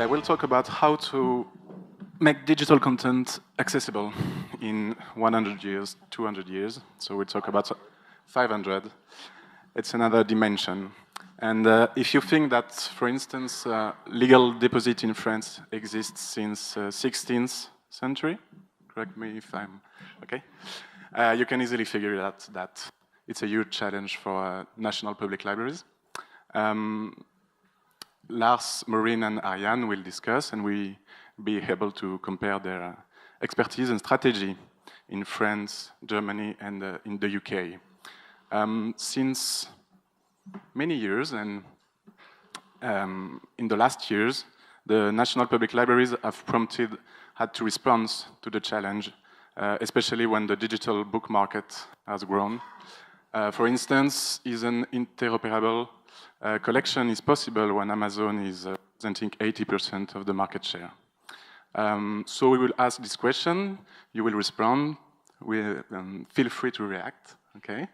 Yeah, we'll talk about how to make digital content accessible in 100 years, 200 years. So we'll talk about 500. It's another dimension. And if you think that, for instance, legal deposit in France exists since 16th century, correct me if I'm okay, you can easily figure out that it's a huge challenge for national public libraries. Lars, Maureen, and Ariane will discuss, and we be able to compare their expertise and strategy in France, Germany, and in the UK. Since many years, and in the last years, the national public libraries have had to respond to the challenge, especially when the digital book market has grown. For instance, is an interoperable collection is possible when Amazon is representing 80% of the market share. So we will ask this question, you will respond, feel free to react, okay?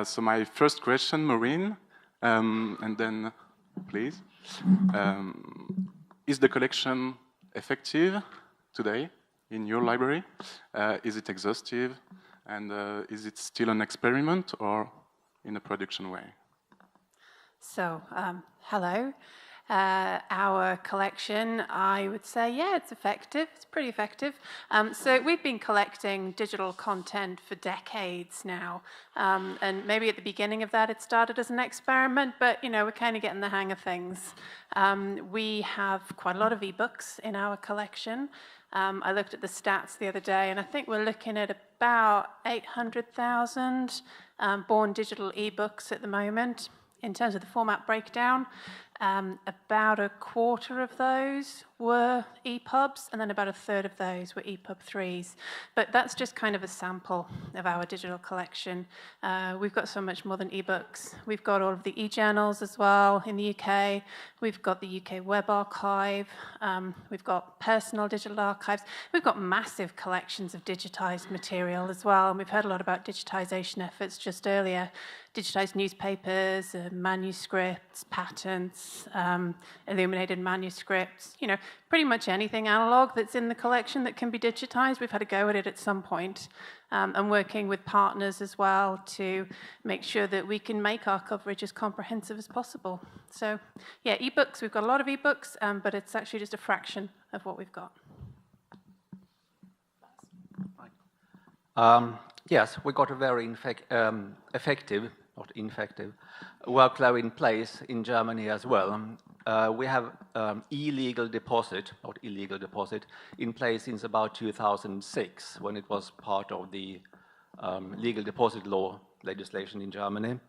So my first question, Maureen, and then please. Is the collection effective today in your library? Is it exhaustive? And is it still an experiment or in a production way? So, hello. Our collection, I would say, yeah, it's effective. It's pretty effective. So we've been collecting digital content for decades now. And maybe at the beginning of that, it started as an experiment, but, you know, we're kind of getting the hang of things. We have quite a lot of ebooks in our collection. I looked at the stats the other day, and I think we're looking at about 800,000 born digital ebooks at the moment. In terms of the format breakdown, about a quarter of those were EPUBs, and then about a third of those were EPUB 3s. But that's just kind of a sample of our digital collection. We've got so much more than ebooks. We've got all of the e-journals as well in the UK. We've got the UK Web Archive. We've got personal digital archives. We've got massive collections of digitized material as well. And we've heard a lot about digitization efforts just earlier. Digitized newspapers, manuscripts, patents, illuminated manuscripts, you know, pretty much anything analog that's in the collection that can be digitized. We've had a go at it at some point, and working with partners as well to make sure that we can make our coverage as comprehensive as possible. So, yeah, ebooks, we've got a lot of ebooks, but it's actually just a fraction of what we've got. Yes, we got a very effective, not infective, workflow in place in Germany as well. We have illegal deposit, not illegal deposit, in place since about 2006, when it was part of the legal deposit law legislation in Germany.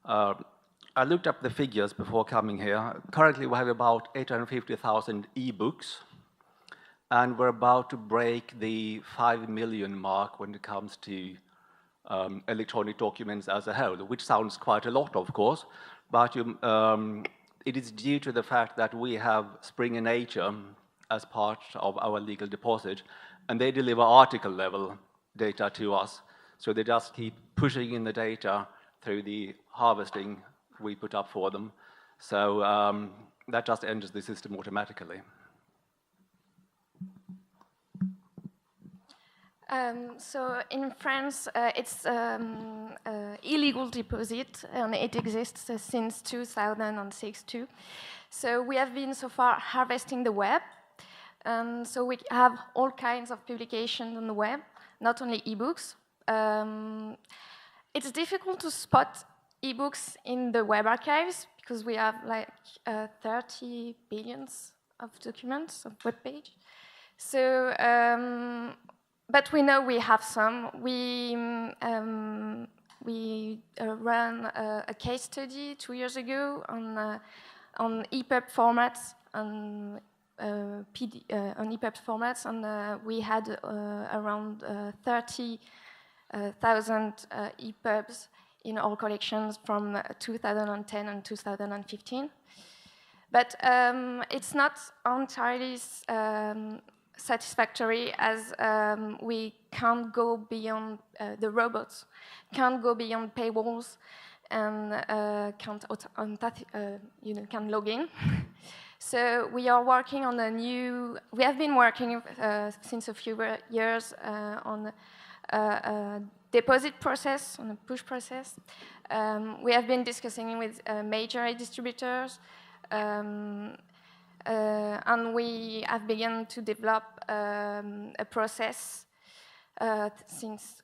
I looked up the figures before coming here. Currently, we have about 850,000 ebooks, and we're about to break the 5 million mark when it comes to electronic documents as a whole, which sounds quite a lot, of course, but it is due to the fact that we have Spring and Nature as part of our legal deposit, and they deliver article-level data to us, so they just keep pushing in the data through the harvesting we put up for them. So that just enters the system automatically. So in France, it's illegal deposit, and it exists since 2006 too. So we have been so far harvesting the web. So we have all kinds of publications on the web, not only ebooks. It's difficult to spot ebooks in the web archives because we have like 30 billions of documents of web page. So. But we know we have some. We ran a case study 2 years ago on EPUB formats, on EPUB formats, and we had around 30,000 EPUBs in our collections from 2010 and 2015. But it's not entirely satisfactory, as we can't go beyond the robots, can't go beyond paywalls, and can't log in. So we are working on we have been working since a few years on a deposit process, on a push process. We have been discussing with major distributors, and we have begun to develop a process since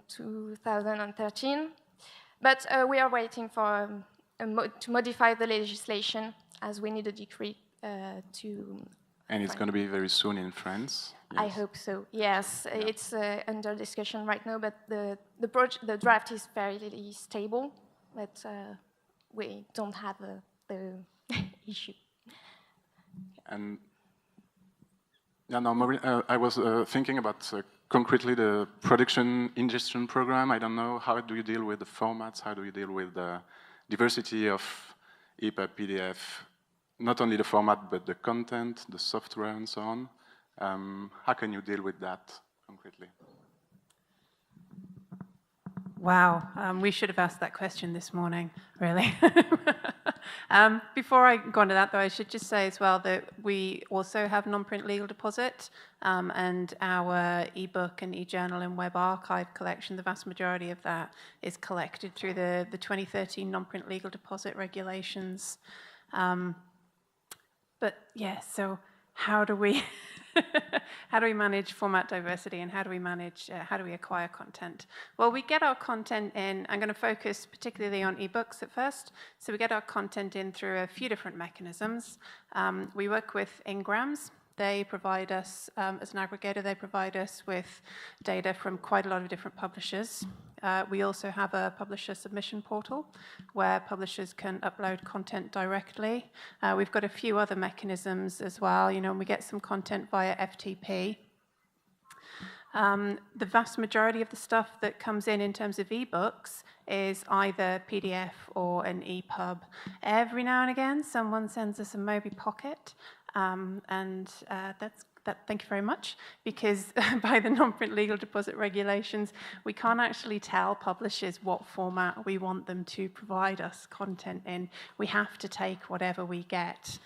2013. But we are waiting for to modify the legislation, as we need a decree to... And it's going to be very soon in France? Yes. I hope so, yes. Yeah. It's under discussion right now, but the draft is fairly stable, but we don't have the issue. And yeah, no, Maureen, I was thinking about concretely the production ingestion program. I don't know, how do you deal with the formats? How do you deal with the diversity of EPUB, PDF? Not only the format, but the content, the software, and so on. How can you deal with that concretely? Wow, we should have asked that question this morning, really. Before I go on to that, though, I should just say as well that we also have non-print legal deposit, and our ebook and e-journal and web archive collection, the vast majority of that is collected through the 2013 non-print legal deposit regulations. But yeah, so how do we manage format diversity, and how do we acquire content? Well, we get our content in. I'm going to focus particularly on ebooks at first. So we get our content in through a few different mechanisms. We work with Ingrams. They provide us, as an aggregator, they provide us with data from quite a lot of different publishers. We also have a publisher submission portal where publishers can upload content directly. We've got a few other mechanisms as well. You know, we get some content via FTP. The vast majority of the stuff that comes in terms of ebooks is either PDF or an EPUB. Every now and again, someone sends us a Moby Pocket. Thank you very much, because by the non-print legal deposit regulations, we can't actually tell publishers what format we want them to provide us content in. We have to take whatever we get.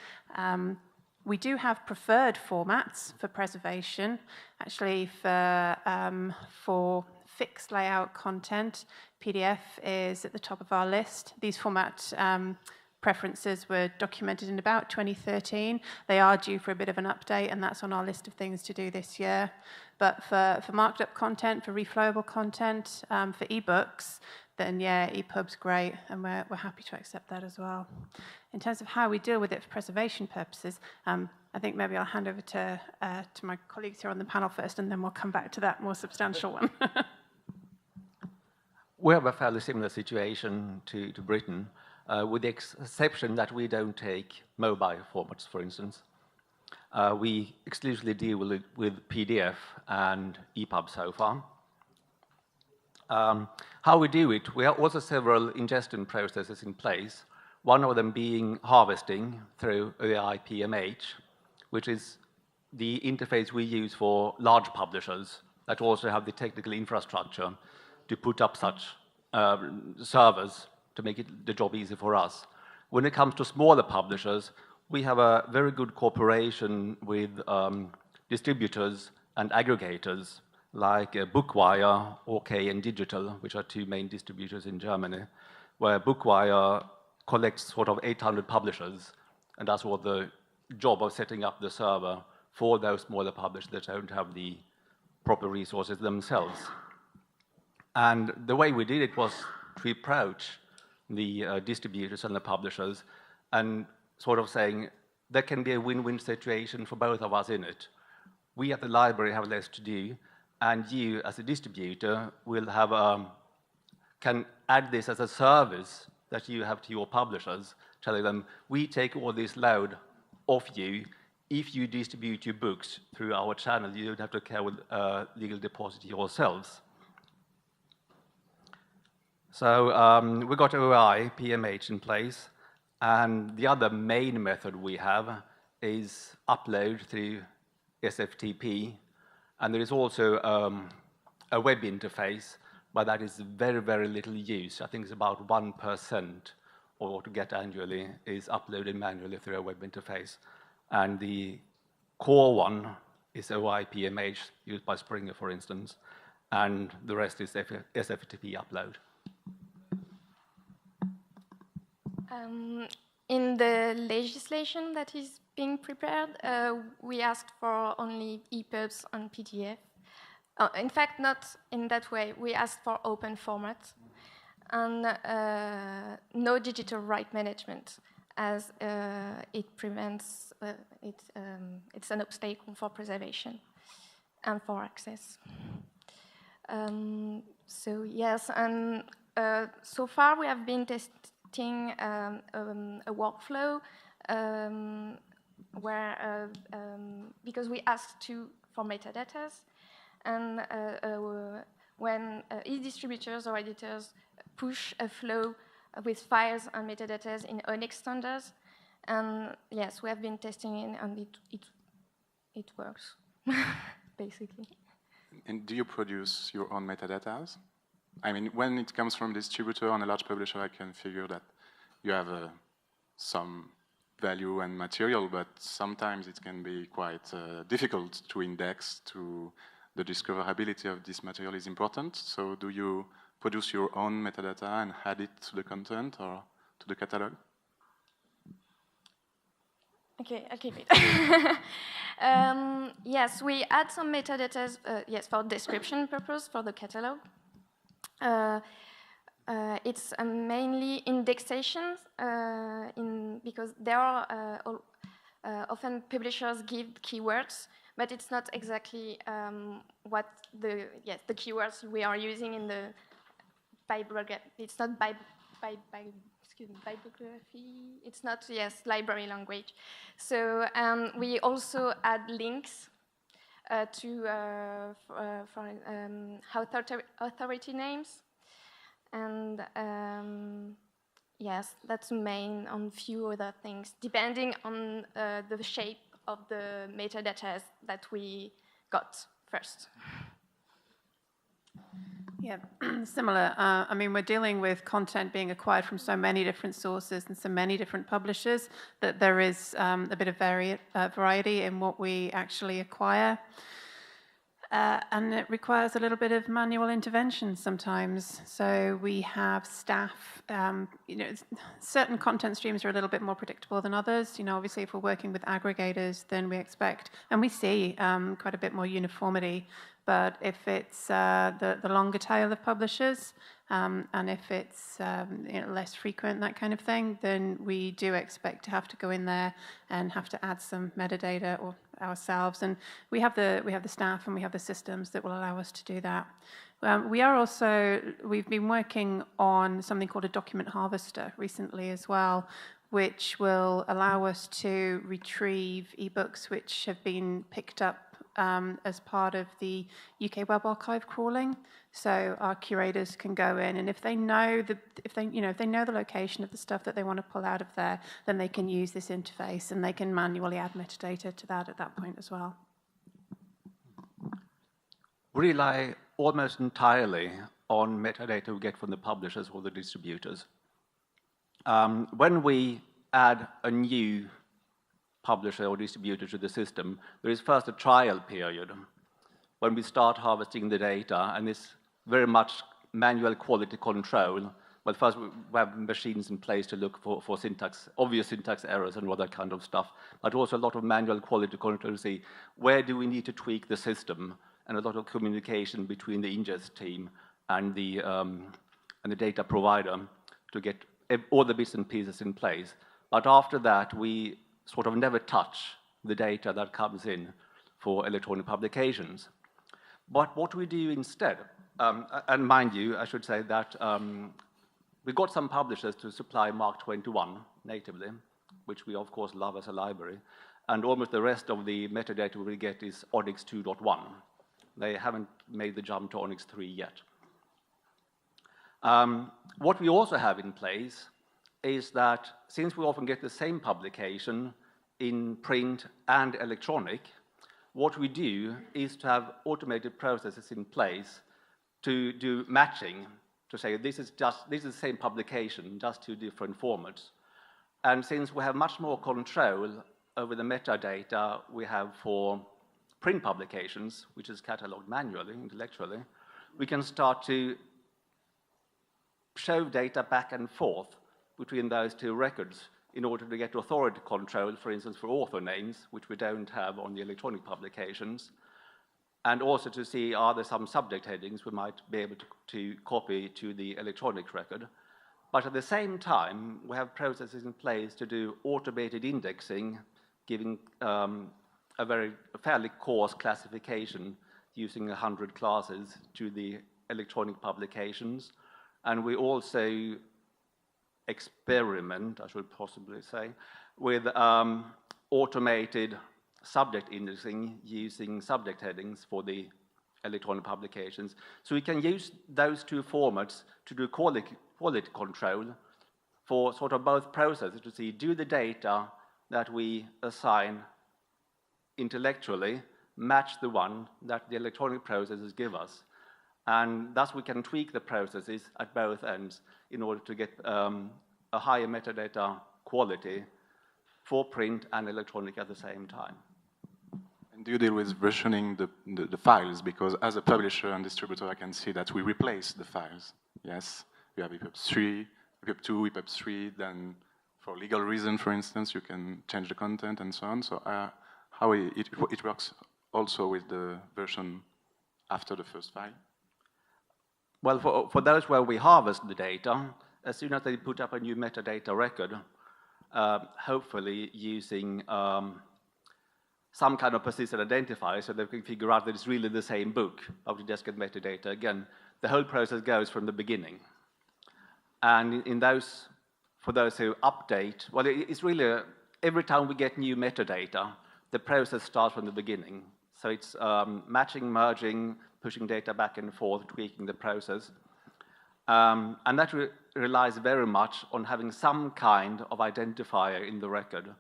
We do have preferred formats for preservation. Actually, for fixed layout content, PDF is at the top of our list. These format preferences were documented in about 2013. They are due for a bit of an update, and that's on our list of things to do this year. But for marked up content, for reflowable content, for ebooks, then yeah, EPUB's great, and we're happy to accept that as well. In terms of how we deal with it for preservation purposes, I think maybe I'll hand over to my colleagues here on the panel first, and then we'll come back to that more substantial one. We have a fairly similar situation to Britain. With the exception that we don't take mobile formats, for instance. We exclusively deal with PDF and EPUB so far. How we do it, we have also several ingestion processes in place, one of them being harvesting through OAI PMH, which is the interface we use for large publishers that also have the technical infrastructure to put up such servers to make the job easy for us. When it comes to smaller publishers, we have a very good cooperation with distributors and aggregators like Bookwire, OK, and Digital, which are two main distributors in Germany, where Bookwire collects sort of 800 publishers, and that's what the job of setting up the server for those smaller publishers that don't have the proper resources themselves. And the way we did it was to approach the distributors and the publishers and sort of saying there can be a win-win situation for both of us in it. We at the library have less to do, and you as a distributor will have can add this as a service that you have to your publishers, telling them we take all this load off you. If you distribute your books through our channel, you don't have to care with legal deposit yourselves. So we got OAI, PMH in place, and the other main method we have is upload through SFTP, and there is also a web interface, but that is very, very little use. I think it's about 1% or to get annually, is uploaded manually through a web interface. And the core one is OIPMH, used by Springer, for instance, and the rest is SFTP upload. In the legislation that is being prepared, we asked for only EPUBs on PDF. In fact, not in that way. We asked for open format and no digital right management, as it prevents, it's an obstacle for preservation and for access. So yes, and so far we have been testing a workflow where, because we asked for metadata, and when e-distributors or editors push a flow with files and metadata in Onyx standards, and yes, we have been testing it, and it works, basically. And do you produce your own metadata? I mean, when it comes from distributor on a large publisher, I can figure that you have some value and material, but sometimes it can be quite difficult to index. To the discoverability of this material is important. So do you produce your own metadata and add it to the content or to the catalog? Okay, I'll keep it. Yes, we add some metadata, yes, for description purpose for the catalog. It's mainly indexations, because there are often publishers give keywords, but it's not exactly what the keywords we are using in the bibliography. It's not bibliography. It's not, yes, library language. So we also add links to authority names, and yes, that's main on few other things, depending on the shape of the metadata that we got first. Yeah, similar. I mean, we're dealing with content being acquired from so many different sources and so many different publishers that there is a bit of variety in what we actually acquire. And it requires a little bit of manual intervention sometimes. So we have staff, certain content streams are a little bit more predictable than others. Obviously, if we're working with aggregators, then we expect, and we see quite a bit more uniformity. But if it's the longer tail of publishers, and if it's less frequent, that kind of thing, then we do expect to have to go in there and have to add some metadata or ourselves. And we have the staff and we have the systems that will allow us to do that. We've been working on something called a document harvester recently as well, which will allow us to retrieve ebooks which have been picked up as part of the UK Web Archive crawling. So our curators can go in, and if they know the location of the stuff that they want to pull out of there, then they can use this interface and they can manually add metadata to that at that point as well. We rely almost entirely on metadata we get from the publishers or the distributors. When we add a new publisher or distributor to the system, there is first a trial period when we start harvesting the data, and it's very much manual quality control. But first we have machines in place to look for obvious syntax errors and all that kind of stuff, but also a lot of manual quality control to see where do we need to tweak the system, and a lot of communication between the ingest team and the data provider to get all the bits and pieces in place. But after that, we sort of never touch the data that comes in for electronic publications. But what we do instead, and mind you, I should say that we got some publishers to supply Mark 21 natively, which we of course love as a library, and almost the rest of the metadata we get is Onyx 2.1. They haven't made the jump to Onyx 3 yet. What we also have in place is that since we often get the same publication in print and electronic, what we do is to have automated processes in place to do matching to say this is the same publication, just two different formats. And since we have much more control over the metadata we have for print publications, which is cataloged manually, intellectually, we can start to show data back and forth between those two records in order to get authority control, for instance, for author names, which we don't have on the electronic publications, and also to see are there some subject headings we might be able to copy to the electronic record. But at the same time, we have processes in place to do automated indexing, giving a fairly coarse classification using 100 classes to the electronic publications. And we also experiment, I should possibly say, with automated subject indexing using subject headings for the electronic publications. So we can use those two formats to do quality control for sort of both processes to see, do the data that we assign intellectually match the one that the electronic processes give us. And thus we can tweak the processes at both ends in order to get a higher metadata quality for print and electronic at the same time. And do you deal with versioning the files? Because as a publisher and distributor, I can see that we replace the files. Yes, we have EPUB 3, EPUB 2, EPUB 3, then for legal reason, for instance, you can change the content and so on. So how it works also with the version after the first file? Well, for those where we harvest the data, as soon as they put up a new metadata record, hopefully using some kind of persistent identifier so they can figure out that it's really the same book, how to just get metadata again, the whole process goes from the beginning. And for those who update, well, it's really, every time we get new metadata, the process starts from the beginning. So it's matching, merging, pushing data back and forth, tweaking the process. And that relies very much on having some kind of identifier in the record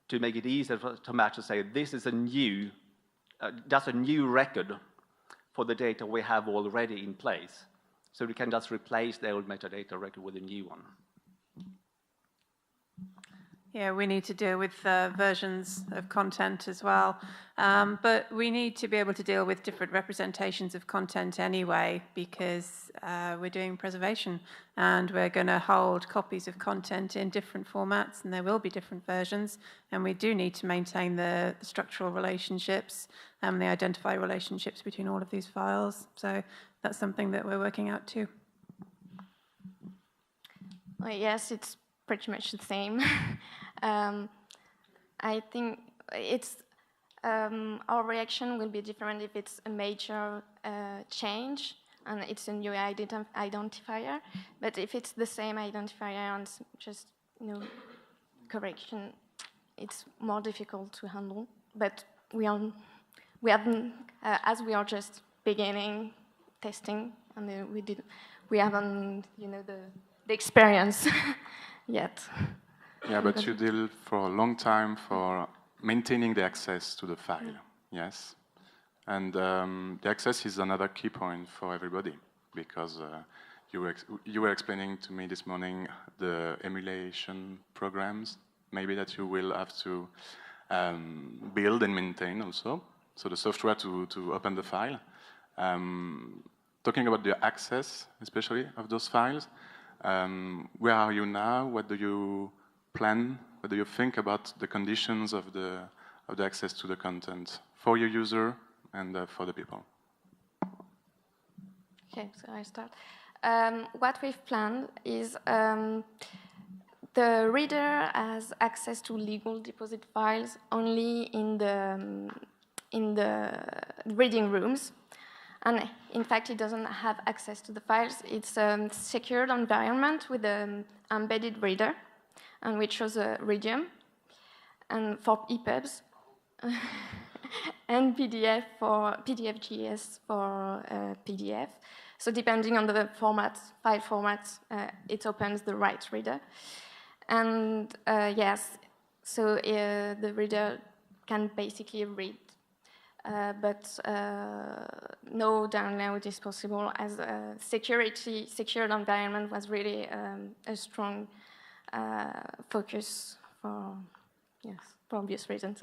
to make it easier to match to say, this is a new, just a new record for the data we have already in place. So we can just replace the old metadata record with a new one. Yeah, we need to deal with versions of content as well. But we need to be able to deal with different representations of content anyway, because we're doing preservation and we're going to hold copies of content in different formats, and there will be different versions. And we do need to maintain the structural relationships and the identifier relationships between all of these files. So that's something that we're working out too. Well, yes, it's pretty much the same. I think it's our reaction will be different if it's a major change and it's a new identifier. But if it's the same identifier and just correction, it's more difficult to handle. But we haven't as we are just beginning testing, and we haven't the experience yet. Yeah, but you deal for a long time for maintaining the access to the file, yes? And the access is another key point for everybody, because you were explaining to me this morning the emulation programs, maybe that you will have to build and maintain also, so the software to open the file. Talking about the access, especially, of those files, where are you now? What do you plan? What do you think about the conditions of the access to the content for your user and for the people? Okay, so I start. What we've planned is the reader has access to legal deposit files only in the reading rooms. And in fact, it doesn't have access to the files. It's a secured environment with an embedded reader, and which shows a Radium, and for EPUBs, and PDF for PDFGS for PDF. So depending on the file formats, it opens the right reader. And yes, so the reader can basically read but no download is possible, as secured environment was really a strong focus for obvious reasons.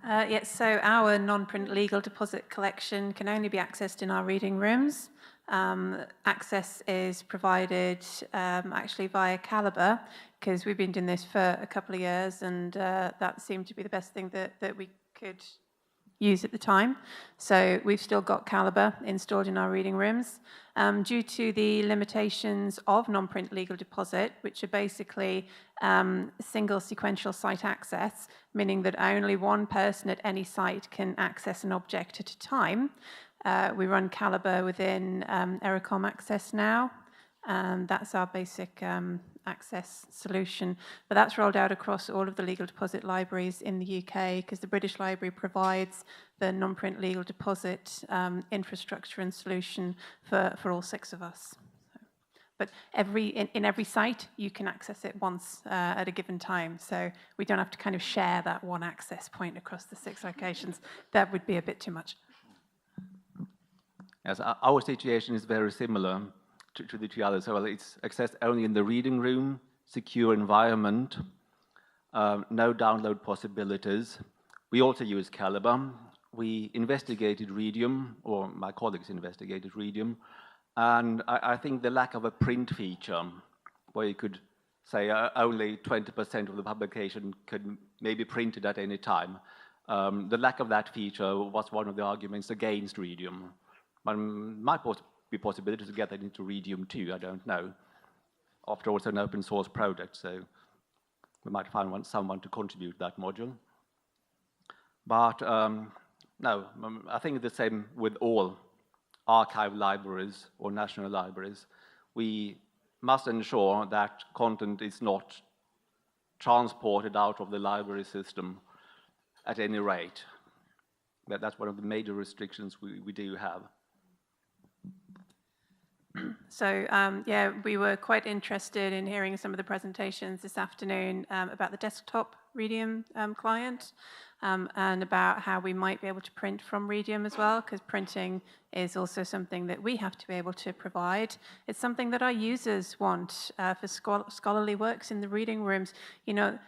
Yes, so our non-print legal deposit collection can only be accessed in our reading rooms. Access is provided actually via Calibre, because we've been doing this for a couple of years, and that seemed to be the best thing that we could use at the time. So we've still got Calibre installed in our reading rooms. Due to the limitations of non-print legal deposit, which are basically single sequential site access, meaning that only one person at any site can access an object at a time, we run Calibre within Ericom Access now, and that's our basic access solution. But that's rolled out across all of the legal deposit libraries in the UK, because the British Library provides the non-print legal deposit infrastructure and solution for all 6 of us. But in every site, you can access it once at a given time. So we don't have to kind of share that one access point across the 6 locations. That would be a bit too much. Yes, our situation is very similar to the 2 others. So it's accessed only in the reading room, secure environment, no download possibilities. We also use Calibre. We investigated Readium, or my colleagues investigated Readium, and I think the lack of a print feature, where you could say only 20% of the publication could maybe print it at any time, the lack of that feature was one of the arguments against Readium. But might be possibility to get that into Readium too, I don't know. After all, it's an open source project, so we might find someone to contribute that module. But no, I think it's the same with all archive libraries or national libraries. We must ensure that content is not transported out of the library system at any rate. That's one of the major restrictions we do have. So, yeah, we were quite interested in hearing some of the presentations this afternoon about the desktop Readium client and about how we might be able to print from Readium as well, because printing is also something that we have to be able to provide. It's something that our users want for scholarly works in the reading rooms. You know,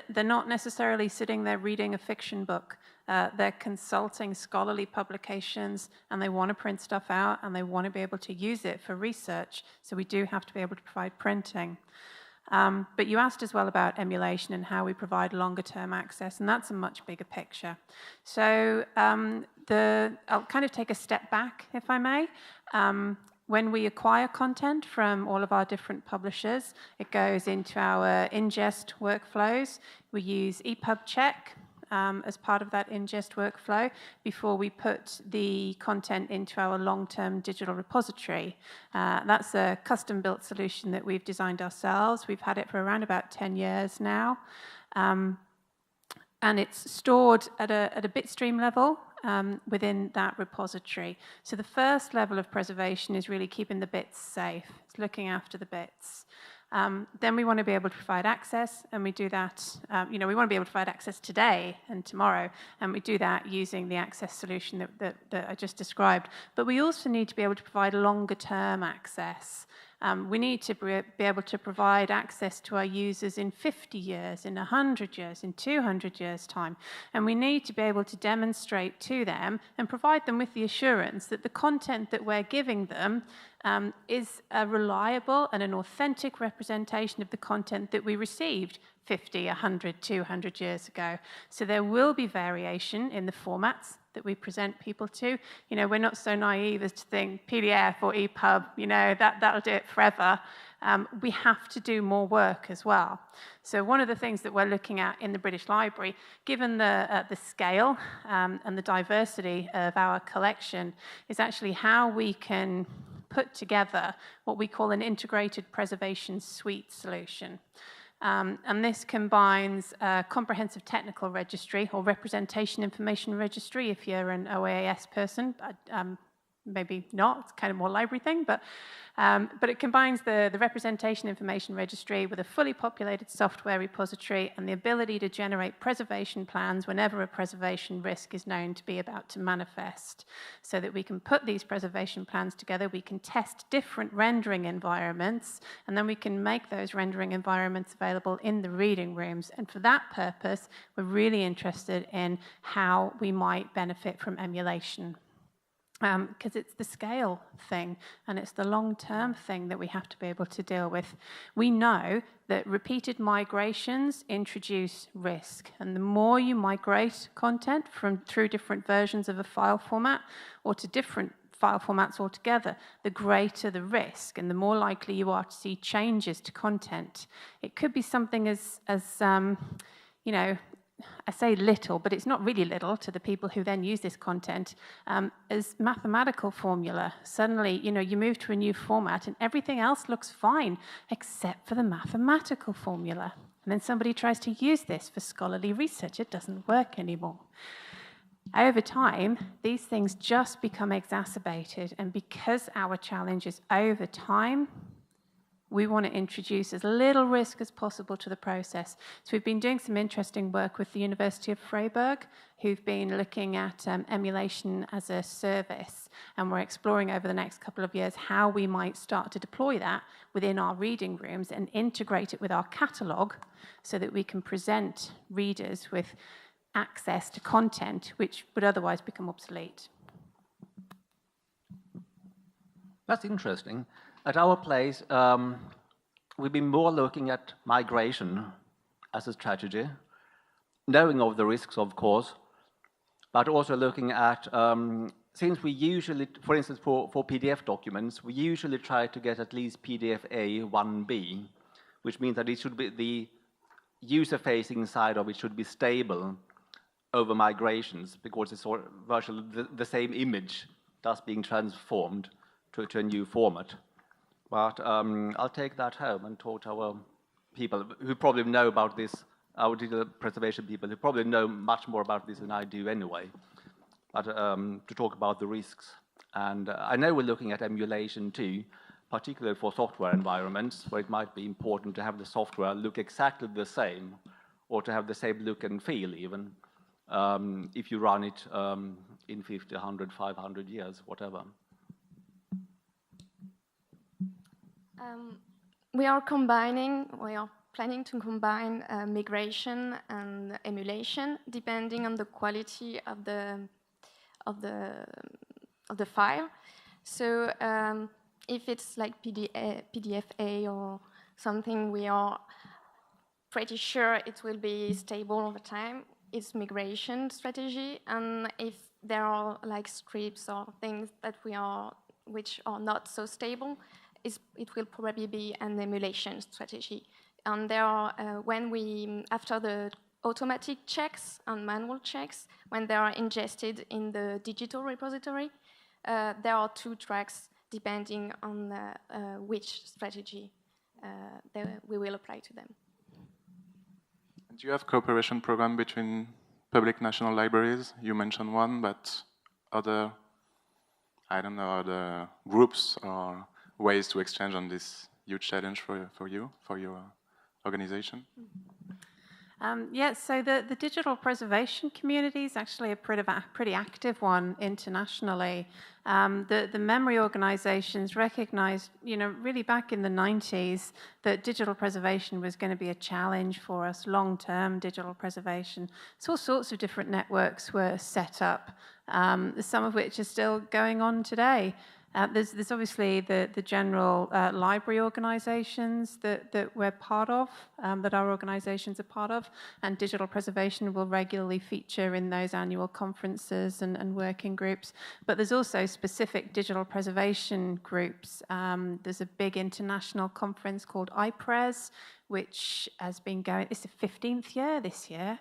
they're not necessarily sitting there reading a fiction book. They're consulting scholarly publications, and they want to print stuff out, and they want to be able to use it for research. So we do have to be able to provide printing. But you asked as well about emulation and how we provide longer-term access, and that's a much bigger picture. So I'll kind of take a step back, if I may. When we acquire content from all of our different publishers, it goes into our ingest workflows. We use EPUB check as part of that ingest workflow before we put the content into our long-term digital repository. That's a custom-built solution that we've designed ourselves. We've had it for around about 10 years now. And it's stored at a bitstream level within that repository. So the first level of preservation is really keeping the bits safe. It's looking after the bits. Then we want to be able to provide access, and we do that, we want to be able to provide access today and tomorrow, and we do that using the access solution that I just described. But we also need to be able to provide longer-term access. We need to be able to provide access to our users in 50 years, in 100 years, in 200 years' time. And we need to be able to demonstrate to them and provide them with the assurance that the content that we're giving them is a reliable and an authentic representation of the content that we received 50, 100, 200 years ago. So there will be variation in the formats that we present people to. You know, we're not so naive as to think PDF or EPUB, that'll do it forever. We have to do more work as well. So one of the things that we're looking at in the British Library, given the scale and the diversity of our collection, is actually how we can put together what we call an integrated preservation suite solution. And this combines a comprehensive technical registry or representation information registry if you're an OAS person. maybe not, it's kind of more library thing, but it combines the representation information registry with a fully populated software repository and the ability to generate preservation plans whenever a preservation risk is known to be about to manifest, so that we can put these preservation plans together, we can test different rendering environments, and then we can make those rendering environments available in the reading rooms. And for that purpose, we're really interested in how we might benefit from emulation. Because it's the scale thing and it's the long-term thing that we have to be able to deal with. We know that repeated migrations introduce risk, and the more you migrate content through different versions of a file format or to different file formats altogether, the greater the risk and the more likely you are to see changes to content. It could be something as you know, I say little, but it's not really little to the people who then use this content, as mathematical formula. Suddenly, you know, you move to a new format and everything else looks fine except for the mathematical formula. And then somebody tries to use this for scholarly research. It doesn't work anymore. Over time, these things just become exacerbated, and because our challenge is over time, we want to introduce as little risk as possible to the process. So we've been doing some interesting work with the University of Freiburg, who've been looking at emulation as a service, and we're exploring over the next couple of years how we might start to deploy that within our reading rooms and integrate it with our catalogue so that we can present readers with access to content which would otherwise become obsolete. That's interesting. At our place, we've been more looking at migration as a strategy, knowing of the risks, of course, but also looking at, since we usually, for instance, for PDF documents, we usually try to get at least PDF A 1B, which means that it should be the user-facing side of it should be stable over migrations, because it's virtually the same image thus being transformed to a new format. But I'll take that home and talk to our people who probably know about this, our digital preservation people who probably know much more about this than I do anyway, but to talk about the risks. And I know we're looking at emulation too, particularly for software environments, where it might be important to have the software look exactly the same, or to have the same look and feel even, if you run it in 50, 100, 500 years, whatever. We are planning to combine migration and emulation, depending on the quality of the file. So if it's like PDF-A or something, we are pretty sure it will be stable over time. It's migration strategy, and if there are like scripts or things that which are not so stable, it will probably be an emulation strategy. And there are, after the automatic checks and manual checks, when they are ingested in the digital repository, there are two tracks depending on which strategy we will apply to them. Do you have cooperation program between public national libraries? You mentioned one, but other, I don't know, other groups or ways to exchange on this huge challenge for your organization? Yes, so the digital preservation community is actually a pretty active one internationally. The memory organizations recognized, really back in the 90s that digital preservation was going to be a challenge for us, long-term digital preservation. So all sorts of different networks were set up, some of which are still going on today. There's obviously the general library organizations that we're part of, that our organizations are part of, and digital preservation will regularly feature in those annual conferences and working groups. But there's also specific digital preservation groups. There's a big international conference called IPRES, which has been going, it's the 15th year this year,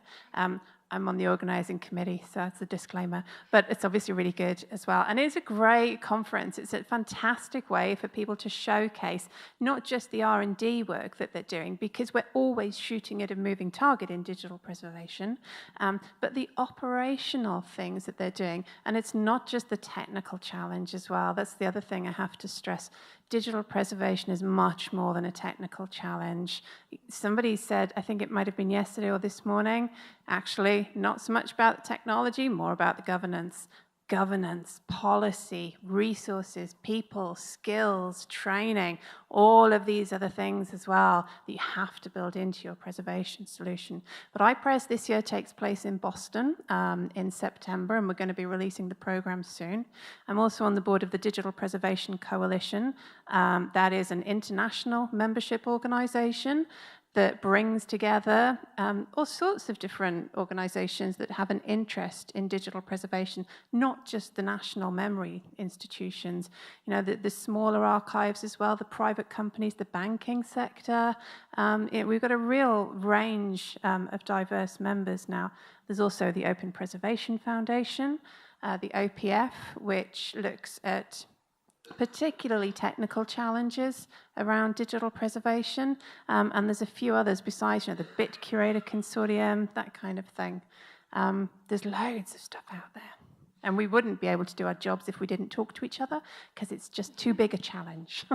I'm on the organising committee, so that's a disclaimer. But it's obviously really good as well. And it's a great conference. It's a fantastic way for people to showcase not just the R&D work that they're doing, because we're always shooting at a moving target in digital preservation, but the operational things that they're doing. And it's not just the technical challenge as well. That's the other thing I have to stress. Digital preservation is much more than a technical challenge. Somebody said, I think it might have been yesterday or this morning, actually, not so much about the technology, more about the governance. Governance, policy, resources, people, skills, training, all of these other things as well that you have to build into your preservation solution. But iPres this year takes place in Boston in September, and we're going to be releasing the program soon. I'm also on the board of the Digital Preservation Coalition. That is an international membership organization that brings together all sorts of different organizations that have an interest in digital preservation, not just the national memory institutions, you know, the smaller archives as well, the private companies, the banking sector. We've got a real range of diverse members now. There's also the Open Preservation Foundation, the OPF, which looks at particularly technical challenges around digital preservation, and there's a few others besides, you know, the Bit Curator Consortium, that kind of thing. There's loads of stuff out there, and we wouldn't be able to do our jobs if we didn't talk to each other, because it's just too big a challenge.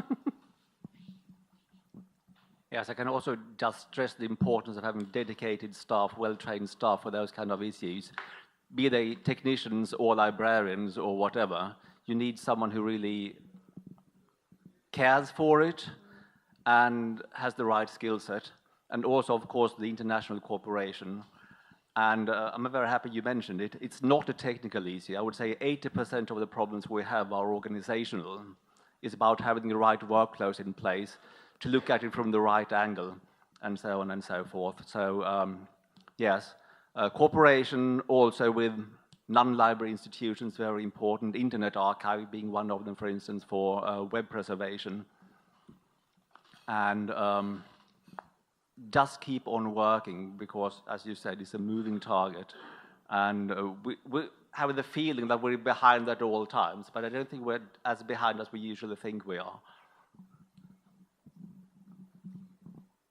Yes, I can also just stress the importance of having dedicated staff, well-trained staff for those kind of issues, be they technicians or librarians or whatever. You need someone who really cares for it and has the right skill set. And also, of course, the international cooperation. And I'm very happy you mentioned it. It's not a technical issue. I would say 80% of the problems we have are organizational. It's about having the right workflows in place to look at it from the right angle, and so on and so forth. So, yes, cooperation also with non-library institutions, very important. Internet Archive being one of them, for instance, for web preservation. And just keep on working, because, as you said, it's a moving target. And we have the feeling that we're behind at all times, but I don't think we're as behind as we usually think we are.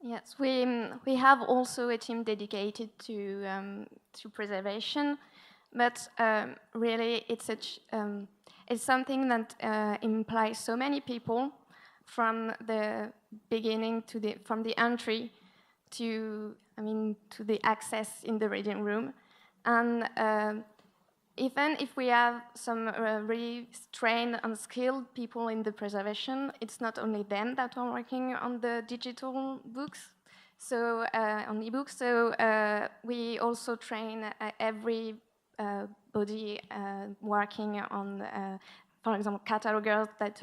Yes, we have also a team dedicated to preservation. But really, it's something that implies so many people from the beginning to from the entry to the access in the reading room, and even if we have some really trained and skilled people in the preservation, it's not only them that are working on the digital books, so on ebooks. So we also train every body working on, for example, catalogers that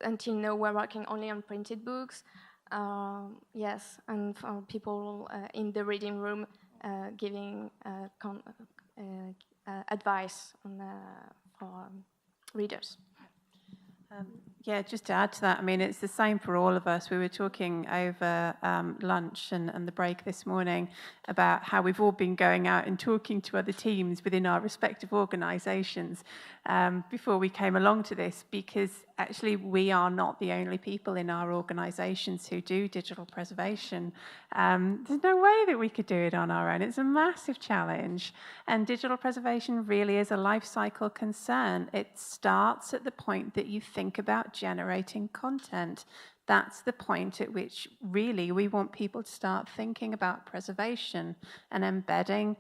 until now were working only on printed books. Yes, and for people in the reading room giving advice on, for readers. Yeah, just to add to that, I mean, it's the same for all of us. We were talking over lunch and the break this morning about how we've all been going out and talking to other teams within our respective organisations before we came along to this, because actually we are not the only people in our organisations who do digital preservation. There's no way that we could do it on our own. It's a massive challenge. And digital preservation really is a life cycle concern. It starts at the point that you think about generating content. That's the point at which really we want people to start thinking about preservation and embedding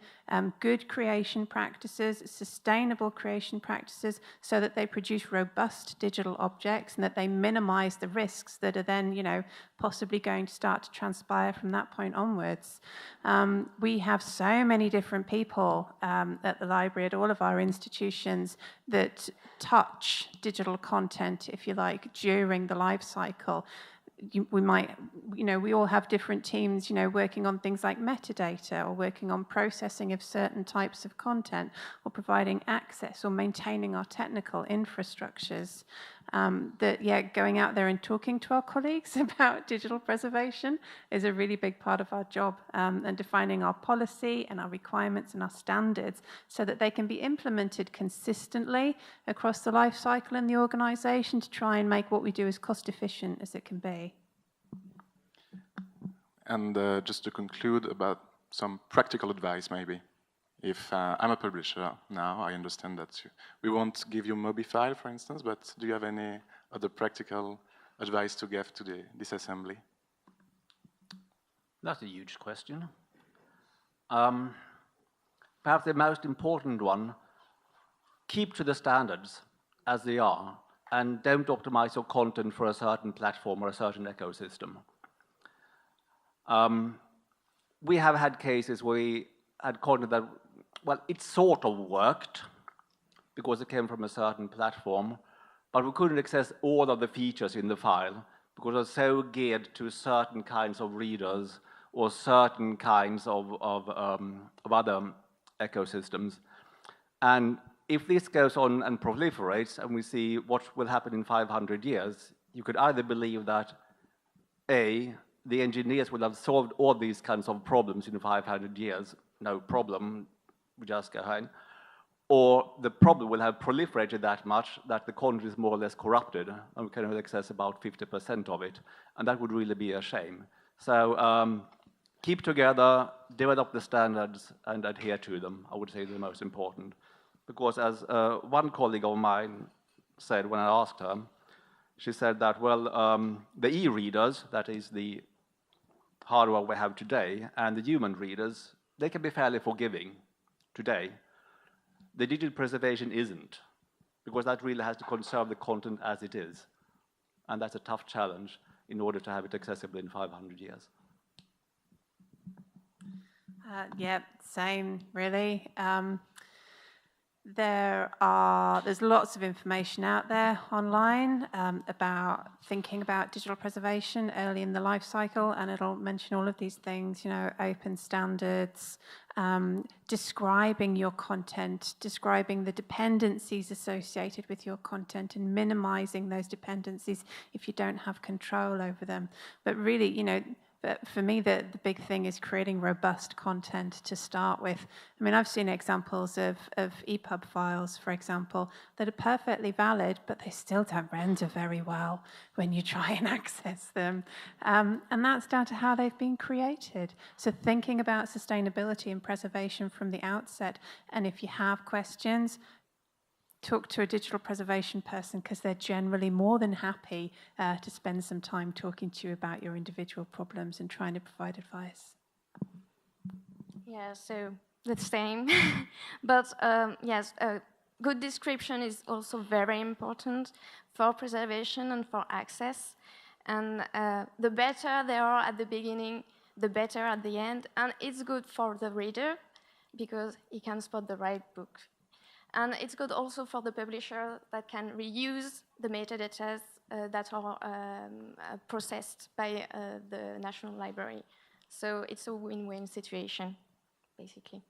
good creation practices, sustainable creation practices, so that they produce robust digital objects and that they minimize the risks that are then, you know, possibly going to start to transpire from that point onwards. We have so many different people at the library, at all of our institutions, that touch digital content, if you like, during the life cycle. We might, you know, we all have different teams, you know, working on things like metadata, or working on processing of certain types of content, or providing access or maintaining our technical infrastructures. that, yeah, going out there and talking to our colleagues about digital preservation is a really big part of our job, and defining our policy and our requirements and our standards so that they can be implemented consistently across the life cycle in the organization to try and make what we do as cost efficient as it can be. And just to conclude about some practical advice, maybe. If I'm a publisher now, I understand that we won't give you Mobi file, for instance, but do you have any other practical advice to give to this assembly? That's a huge question. Perhaps the most important one, keep to the standards as they are, and don't optimize your content for a certain platform or a certain ecosystem. We have had cases where we had content that, well, it sort of worked because it came from a certain platform, but we couldn't access all of the features in the file because it was so geared to certain kinds of readers or certain kinds of other ecosystems. And if this goes on and proliferates and we see what will happen in 500 years, you could either believe that A, the engineers will have solved all these kinds of problems in 500 years, no problem, we just go ahead, or the problem will have proliferated that much that the content is more or less corrupted, and we can only access about 50% of it, and that would really be a shame. So keep together, develop the standards, and adhere to them, I would say is the most important. Because as one colleague of mine said when I asked her, she said that, well, the e-readers, that is the hardware we have today, and the human readers, they can be fairly forgiving today. The digital preservation isn't, because that really has to conserve the content as it is. And that's a tough challenge in order to have it accessible in 500 years. Yeah, same, really. There's lots of information out there online about thinking about digital preservation early in the life cycle, and it'll mention all of these things, you know, open standards, describing your content, describing the dependencies associated with your content and minimizing those dependencies if you don't have control over them. But really, you know, but for me, the big thing is creating robust content to start with. I mean, I've seen examples of EPUB files, for example, that are perfectly valid, but they still don't render very well when you try and access them. And that's down to how they've been created. So thinking about sustainability and preservation from the outset. And if you have questions, talk to a digital preservation person, because they're generally more than happy to spend some time talking to you about your individual problems and trying to provide advice. Yeah, so the same. But yes, a good description is also very important for preservation and for access. And the better they are at the beginning, the better at the end. And it's good for the reader because he can spot the right book. And it's good also for the publisher that can reuse the metadata that are processed by the National Library. So it's a win-win situation, basically.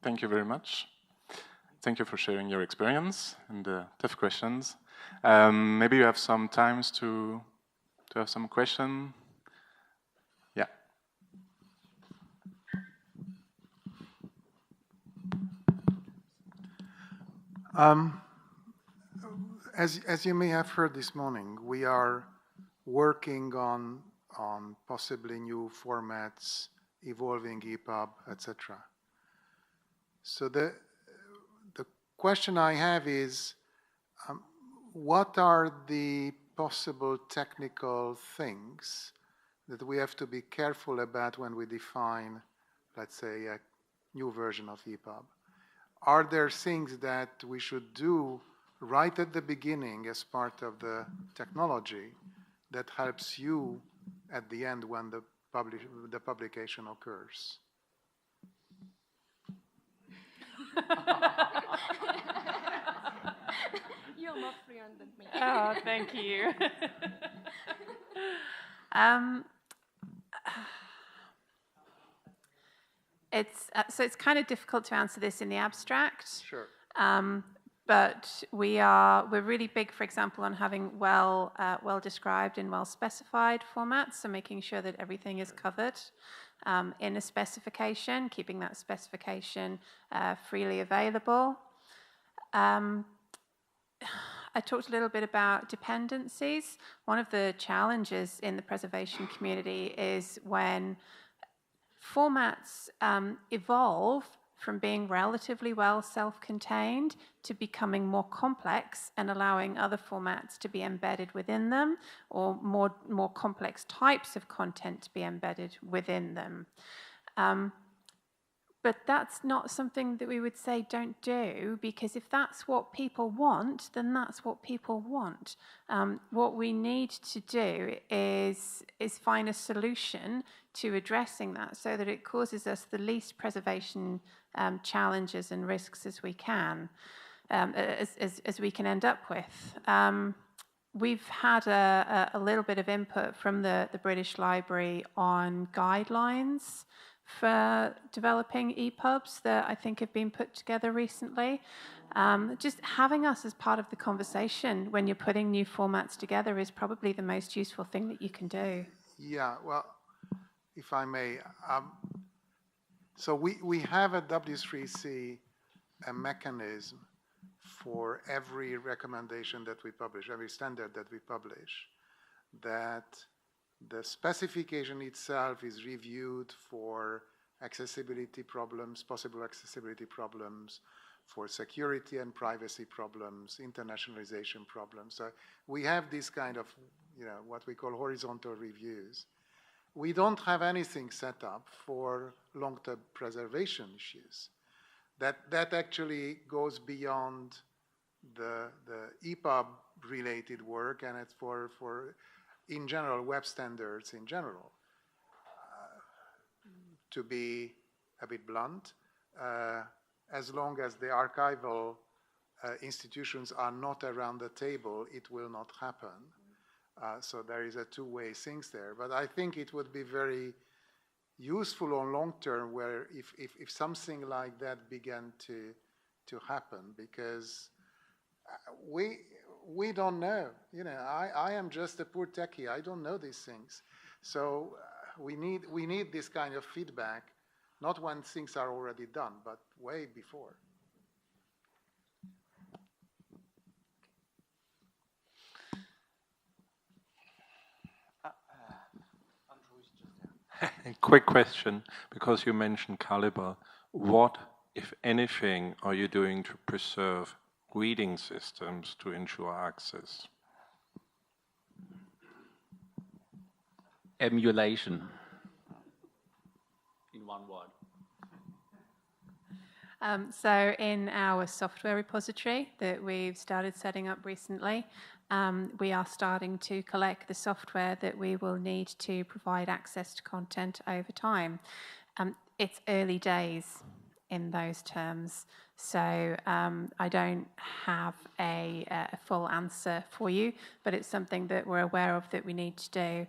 Thank you very much. Thank you for sharing your experience and the tough questions. Maybe you have some time to have some question. Yeah. As you may have heard this morning, we are working on possibly new formats, evolving EPUB, etc. So the question I have is, what are the possible technical things that we have to be careful about when we define, let's say, a new version of EPUB? Are there things that we should do right at the beginning as part of the technology that helps you at the end when the publication occurs? You're more fluent than me. Oh, thank you. So it's kind of difficult to answer this in the abstract. Sure. but we're really big, for example, on having well described and well specified formats, so making sure that everything is covered in a specification, keeping that specification freely available. I talked a little bit about dependencies. One of the challenges in the preservation community is when formats evolve from being relatively well self-contained to becoming more complex and allowing other formats to be embedded within them, or more complex types of content to be embedded within them. But that's not something that we would say don't do, because if that's what people want, then that's what people want. What we need to do is find a solution to addressing that so that it causes us the least preservation challenges and risks as we can, as we can end up with. We've had a little bit of input from the British Library on guidelines for developing EPUBs that I think have been put together recently. Just having us as part of the conversation when you're putting new formats together is probably the most useful thing that you can do. Yeah, well, if I may, so we have at W3C a mechanism for every recommendation that we publish, every standard that we publish, that the specification itself is reviewed for accessibility problems, possible accessibility problems, for security and privacy problems, internationalization problems. So we have this kind of, what we call horizontal reviews. We don't have anything set up for long-term preservation issues. That actually goes beyond the EPUB-related work, and it's for in general, web standards in general. To be a bit blunt, as long as the archival institutions are not around the table, it will not happen. So there is a two-way things there. But I think it would be very useful on long term where if something like that began to happen, because we don't know. I am just a poor techie. I don't know these things. So we need this kind of feedback, not when things are already done, but way before. A quick question, because you mentioned Calibre. What, if anything, are you doing to preserve reading systems to ensure access? Emulation, in one word. So in our software repository that we've started setting up recently, we are starting to collect the software that we will need to provide access to content over time. It's early days in those terms, so I don't have a full answer for you, but it's something that we're aware of that we need to do.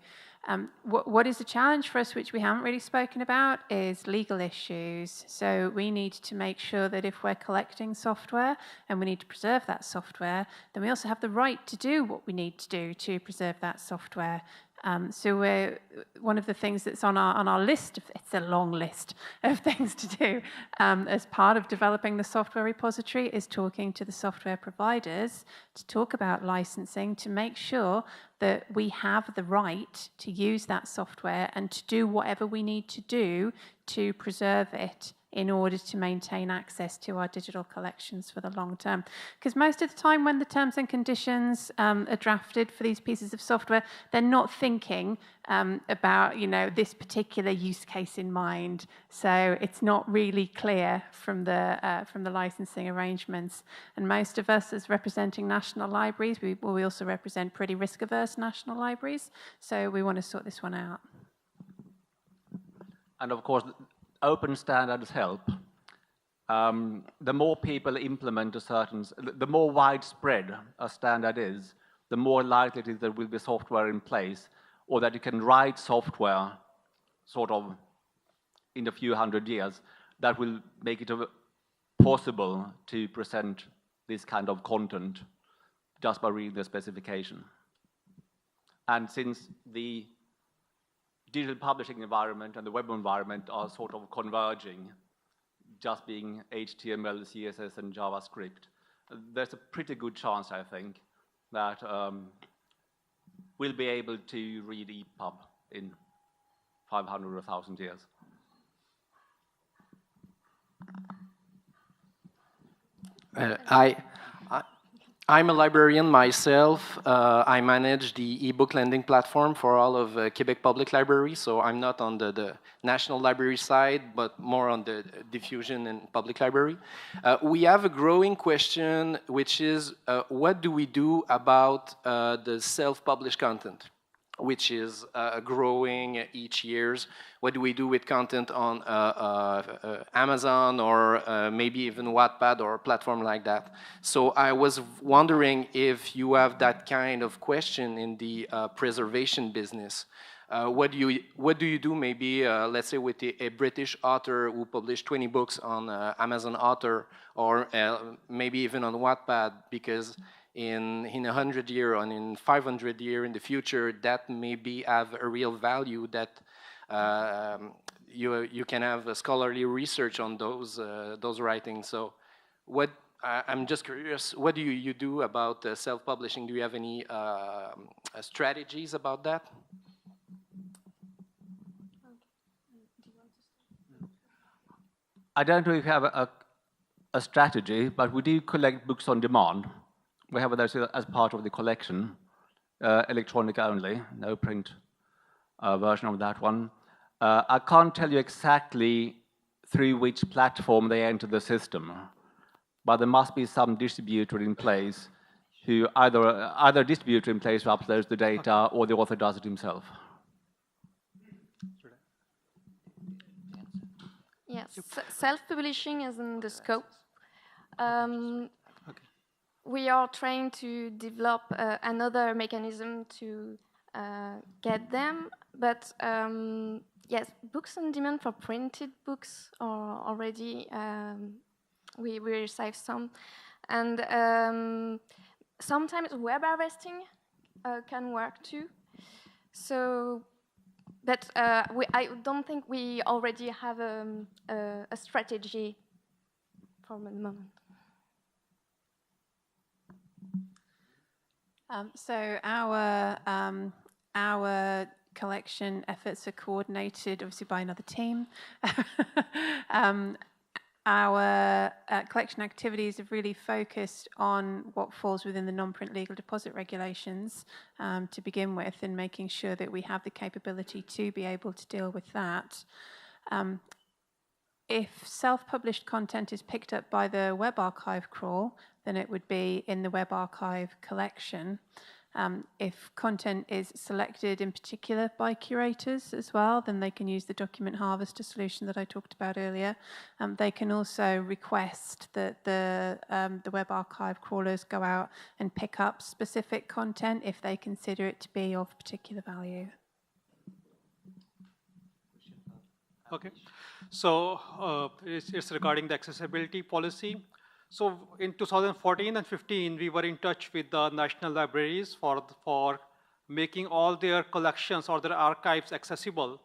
What is a challenge for us, which we haven't really spoken about, is legal issues. So we need to make sure that if we're collecting software and we need to preserve that software, then we also have the right to do what we need to do to preserve that software. So one of the things that's on our list, it's a long list of things to do as part of developing the software repository, is talking to the software providers to talk about licensing, to make sure that we have the right to use that software and to do whatever we need to do to preserve it in order to maintain access to our digital collections for the long term. Because most of the time when the terms and conditions are drafted for these pieces of software, they're not thinking about this particular use case in mind. So it's not really clear from the licensing arrangements. And most of us, as representing national libraries, we also represent pretty risk-averse national libraries. So we want to sort this one out. And of course, open standards help. The more people implement the more widespread a standard is, the more likely it is there will be software in place, or that you can write software sort of in a few hundred years that will make it possible to present this kind of content just by reading the specification. And since the digital publishing environment and the web environment are sort of converging, just being HTML, CSS, and JavaScript, there's a pretty good chance, I think, that we'll be able to read EPUB in 500 or 1,000 years. I'm a librarian myself. I manage the ebook lending platform for all of Quebec Public Library, so I'm not on the National Library side, but more on the diffusion and public library. We have a growing question, which is what do we do about the self-published content, which is growing each year? What do we do with content on Amazon or maybe even Wattpad or a platform like that? So I was wondering if you have that kind of question in the preservation business. What do you do maybe, let's say, with a British author who published 20 books on Amazon Author or maybe even on Wattpad, because in 100 years or in 500 years in the future, that maybe have a real value that you can have a scholarly research on those writings. So I'm just curious, what do you do about self-publishing? Do you have any strategies about that? I don't know if we have a strategy, but we do collect books on demand. We have those as part of the collection, electronic only, no print version of that one. I can't tell you exactly through which platform they enter the system, but there must be some distributor in place who either distributor in place who uploads the data or the author does it himself. Yes, self-publishing is in the scope. We are trying to develop another mechanism to get them, but yes, books on demand for printed books are already, we receive some. And sometimes web harvesting can work too. So, but I don't think we already have a strategy for the moment. So our collection efforts are coordinated, obviously, by another team. Our collection activities have really focused on what falls within the non-print legal deposit regulations to begin with, and making sure that we have the capability to be able to deal with that. If self-published content is picked up by the Web Archive crawl, then it would be in the Web Archive collection. If content is selected in particular by curators as well, then they can use the document harvester solution that I talked about earlier. They can also request that the Web Archive crawlers go out and pick up specific content if they consider it to be of particular value. Okay, so it's regarding the accessibility policy. So in 2014 and 15, we were in touch with the national libraries for making all their collections or their archives accessible.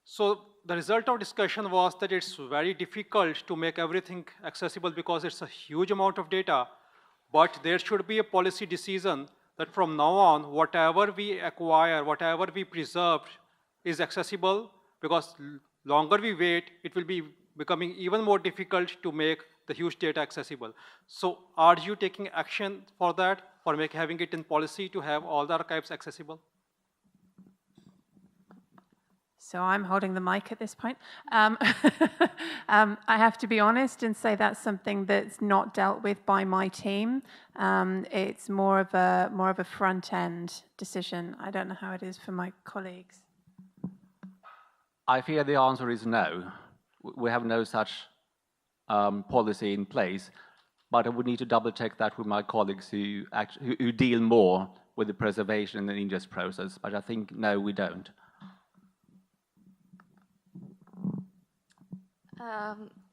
So the result of discussion was that it's very difficult to make everything accessible because it's a huge amount of data. But there should be a policy decision that from now on, whatever we acquire, whatever we preserve is accessible, because longer we wait, it will be becoming even more difficult to make the huge data accessible. So are you taking action for that, for having it in policy to have all the archives accessible? So I'm holding the mic at this point. I have to be honest and say that's something that's not dealt with by my team. It's more of a front-end decision. I don't know how it is for my colleagues. I fear the answer is no. We have no such policy in place, but I would need to double check that with my colleagues who deal more with the preservation and ingest process, but I think no, we don't.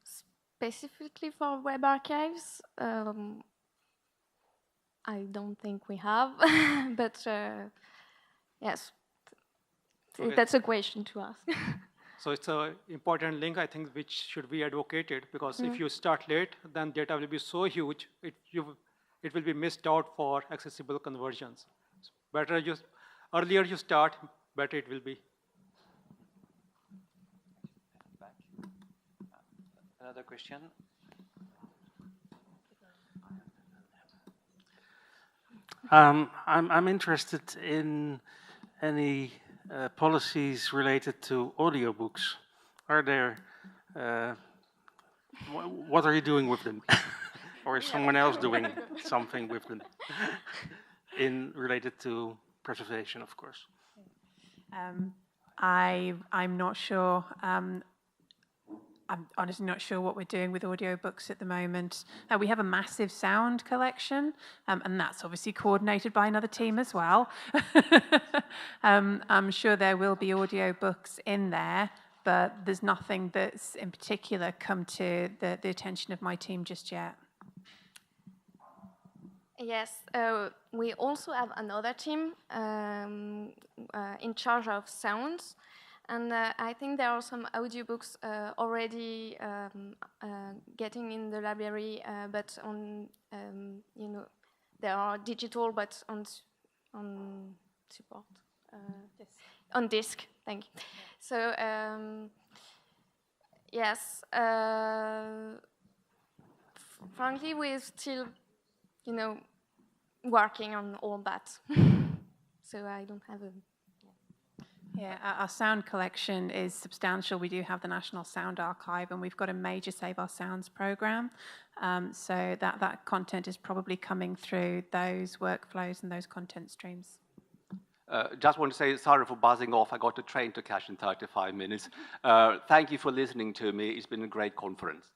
Specifically for web archives, I don't think we have, but yes, Okay. that's a question to ask. So it's an important link, I think, which should be advocated, because if you start late, then data will be so huge, it will be missed out for accessible conversions. So better earlier you start, better it will be. Another question? I'm interested in any policies related to audiobooks. Are there, what are you doing with them? Or is someone else doing something with them related to preservation, of course? I'm not sure. I'm honestly not sure what we're doing with audiobooks at the moment. We have a massive sound collection, and that's obviously coordinated by another team as well. I'm sure there will be audiobooks in there, but there's nothing that's in particular come to the attention of my team just yet. Yes, we also have another team in charge of sounds. And I think there are some audiobooks already getting in the library, but on they are digital, but on support on disk. Thank you. So yes, frankly, we're still working on all that. So I don't have a. Yeah, our sound collection is substantial. We do have the National Sound Archive, and we've got a major Save Our Sounds program. So that content is probably coming through those workflows and those content streams. Just want to say sorry for buzzing off. I got a train to catch in 35 minutes. Thank you for listening to me. It's been a great conference.